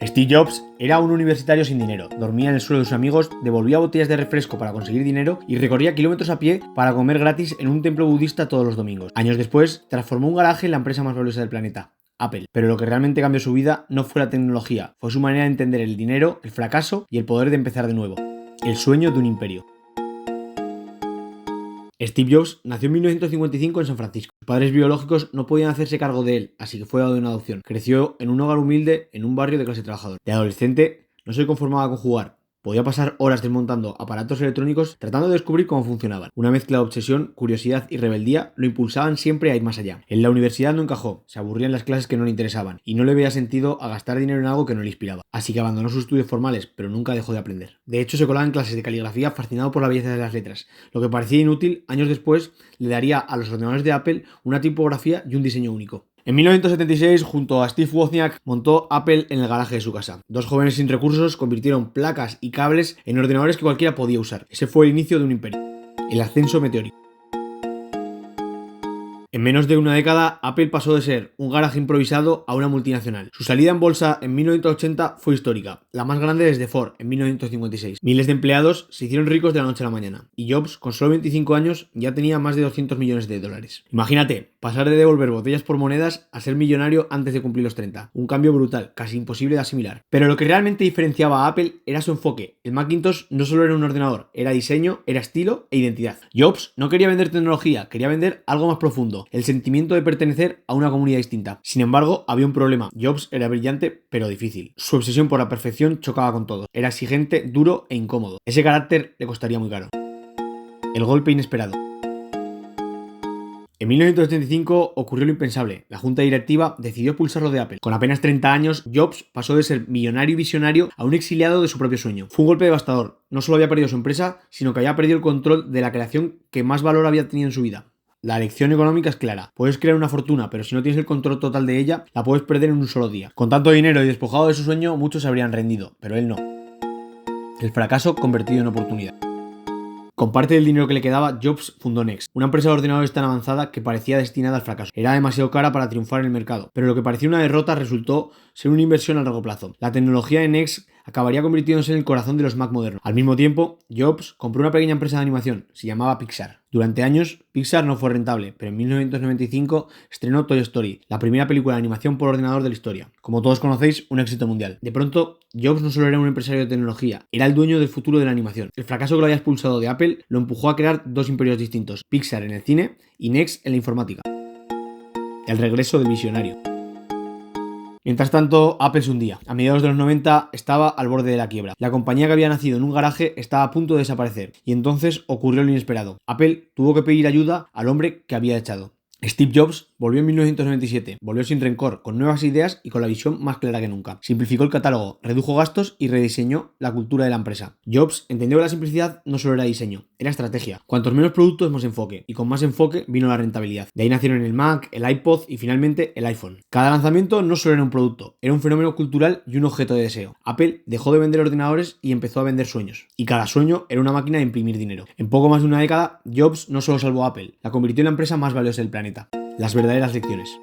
Steve Jobs era un universitario sin dinero, dormía en el suelo de sus amigos, devolvía botellas de refresco para conseguir dinero y recorría kilómetros a pie para comer gratis en un templo budista todos los domingos. Años después, transformó un garaje en la empresa más valiosa del planeta, Apple. Pero lo que realmente cambió su vida no fue la tecnología, fue su manera de entender el dinero, el fracaso y el poder de empezar de nuevo. El sueño de un imperio. Steve Jobs nació en 1955 en San Francisco. Sus padres biológicos no podían hacerse cargo de él, así que fue dado en adopción. Creció en un hogar humilde en un barrio de clase trabajadora. De adolescente no se conformaba con jugar. Podía pasar horas desmontando aparatos electrónicos tratando de descubrir cómo funcionaban. Una mezcla de obsesión, curiosidad y rebeldía lo impulsaban siempre a ir más allá. En la universidad no encajó, se aburría en las clases que no le interesaban y no le veía sentido a gastar dinero en algo que no le inspiraba. Así que abandonó sus estudios formales, pero nunca dejó de aprender. De hecho, se colaba en clases de caligrafía fascinado por la belleza de las letras. Lo que parecía inútil, años después, le daría a los ordenadores de Apple una tipografía y un diseño único. En 1976, junto a Steve Wozniak, montó Apple en el garaje de su casa. Dos jóvenes sin recursos convirtieron placas y cables en ordenadores que cualquiera podía usar. Ese fue el inicio de un imperio. El ascenso meteórico. En menos de una década, Apple pasó de ser un garaje improvisado a una multinacional. Su salida en bolsa en 1980 fue histórica, la más grande desde Ford en 1956. Miles de empleados se hicieron ricos de la noche a la mañana, y Jobs, con solo 25 años, ya tenía más de 200 millones de dólares. Imagínate, pasar de devolver botellas por monedas a ser millonario antes de cumplir los 30. Un cambio brutal, casi imposible de asimilar. Pero lo que realmente diferenciaba a Apple era su enfoque. El Macintosh no solo era un ordenador, era diseño, era estilo e identidad. Jobs no quería vender tecnología, quería vender algo más profundo. El sentimiento de pertenecer a una comunidad distinta. Sin embargo, había un problema. Jobs era brillante, pero difícil. Su obsesión por la perfección chocaba con todo. Era exigente, duro e incómodo. Ese carácter le costaría muy caro. El golpe inesperado. En 1975 ocurrió lo impensable. La junta directiva decidió expulsarlo de Apple. Con apenas 30 años, Jobs pasó de ser millonario y visionario a un exiliado de su propio sueño. Fue un golpe devastador. No solo había perdido su empresa, sino que había perdido el control de la creación que más valor había tenido en su vida. La lección económica es clara. Puedes crear una fortuna, pero si no tienes el control total de ella, la puedes perder en un solo día. Con tanto dinero y despojado de su sueño, muchos se habrían rendido, pero él no. El fracaso convertido en oportunidad. Con parte del dinero que le quedaba, Jobs fundó Next, una empresa de ordenadores tan avanzada que parecía destinada al fracaso. Era demasiado cara para triunfar en el mercado, pero lo que parecía una derrota resultó ser una inversión a largo plazo. La tecnología de Next acabaría convirtiéndose en el corazón de los Mac modernos. Al mismo tiempo, Jobs compró una pequeña empresa de animación, se llamaba Pixar. Durante años, Pixar no fue rentable, pero en 1995 estrenó Toy Story, la primera película de animación por ordenador de la historia. Como todos conocéis, un éxito mundial. De pronto, Jobs no solo era un empresario de tecnología, era el dueño del futuro de la animación. El fracaso que lo había expulsado de Apple lo empujó a crear dos imperios distintos, Pixar en el cine y Next en la informática. El regreso del visionario. Mientras tanto, Apple se hundía. A mediados de los 90 estaba al borde de la quiebra. La compañía que había nacido en un garaje estaba a punto de desaparecer. Y entonces ocurrió lo inesperado. Apple tuvo que pedir ayuda al hombre que había echado. Steve Jobs volvió en 1997, volvió sin rencor, con nuevas ideas y con la visión más clara que nunca. Simplificó el catálogo, redujo gastos y rediseñó la cultura de la empresa. Jobs entendió que la simplicidad no solo era diseño, era estrategia. Cuantos menos productos, más enfoque. Y con más enfoque vino la rentabilidad. De ahí nacieron el Mac, el iPod y finalmente el iPhone. Cada lanzamiento no solo era un producto, era un fenómeno cultural y un objeto de deseo. Apple dejó de vender ordenadores y empezó a vender sueños. Y cada sueño era una máquina de imprimir dinero. En poco más de una década, Jobs no solo salvó a Apple, la convirtió en la empresa más valiosa del planeta. Las verdaderas lecciones.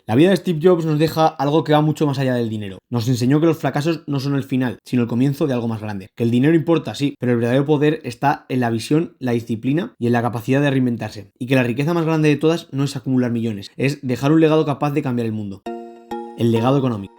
La vida de Steve Jobs nos deja algo que va mucho más allá del dinero. Nos enseñó que los fracasos no son el final, sino el comienzo de algo más grande. Que el dinero importa, sí, pero el verdadero poder está en la visión, la disciplina y en la capacidad de reinventarse. Y que la riqueza más grande de todas no es acumular millones, es dejar un legado capaz de cambiar el mundo. El legado económico.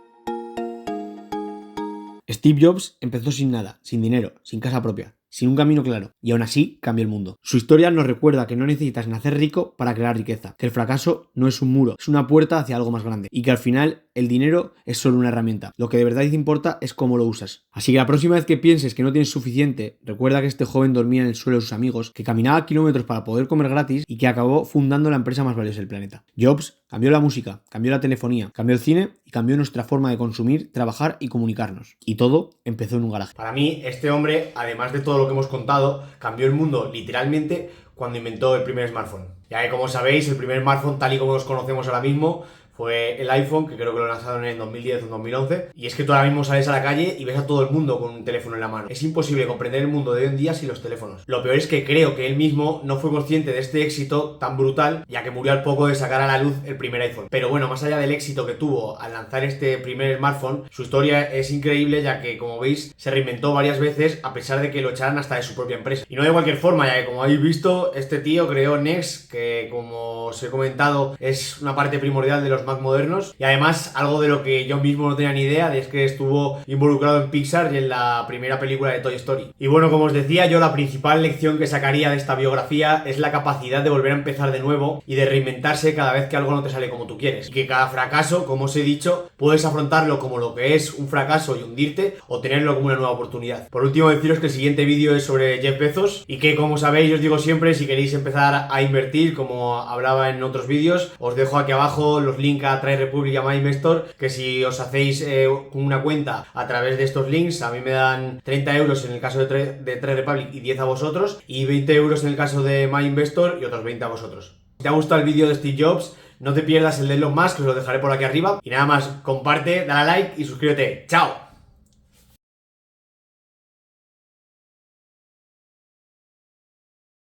Steve Jobs empezó sin nada, sin dinero, sin casa propia, sin un camino claro, y aún así cambió el mundo. Su historia nos recuerda que no necesitas nacer rico para crear riqueza, que el fracaso no es un muro, es una puerta hacia algo más grande, y que al final el dinero es solo una herramienta. Lo que de verdad importa es cómo lo usas. Así que la próxima vez que pienses que no tienes suficiente, recuerda que este joven dormía en el suelo de sus amigos, que caminaba kilómetros para poder comer gratis y que acabó fundando la empresa más valiosa del planeta. Jobs cambió la música, cambió la telefonía, cambió el cine y cambió nuestra forma de consumir, trabajar y comunicarnos. Y todo empezó en un garaje. Para mí, este hombre, además de todo lo que hemos contado, cambió el mundo literalmente cuando inventó el primer smartphone. Ya que, como sabéis, el primer smartphone, tal y como los conocemos ahora mismo, fue el iPhone, que creo que lo lanzaron en 2010 o 2011. Y es que tú ahora mismo sales a la calle y ves a todo el mundo con un teléfono en la mano. Es imposible comprender el mundo de hoy en día sin los teléfonos. Lo peor es que creo que él mismo no fue consciente de este éxito tan brutal, ya que murió al poco de sacar a la luz el primer iPhone. Pero bueno, más allá del éxito que tuvo al lanzar este primer smartphone, su historia es increíble, ya que, como veis, se reinventó varias veces a pesar de que lo echaran hasta de su propia empresa. Y no de cualquier forma, ya que, como habéis visto, este tío creó Next, que, como os he comentado, es una parte primordial de los Mac modernos. Y además, algo de lo que yo mismo no tenía ni idea, es que estuvo involucrado en Pixar y en la primera película de Toy Story. Y bueno, como os decía, yo la principal lección que sacaría de esta biografía es la capacidad de volver a empezar de nuevo y de reinventarse cada vez que algo no te sale como tú quieres. Y que cada fracaso, como os he dicho, puedes afrontarlo como lo que es un fracaso y hundirte, o tenerlo como una nueva oportunidad. Por último, deciros que el siguiente vídeo es sobre Jeff Bezos y que, como sabéis, os digo siempre, si queréis empezar a invertir, como hablaba en otros vídeos, os dejo aquí abajo los links a Trade Republic y a MyInvestor, que si os hacéis una cuenta a través de estos links, a mí me dan 30 euros en el caso de Trade Republic y 10 a vosotros, y 20 euros en el caso de MyInvestor y otros 20 a vosotros. Si te ha gustado el vídeo de Steve Jobs, no te pierdas el de Elon Musk, que os lo dejaré por aquí arriba. Y nada más, comparte, dale a like y suscríbete. ¡Chao!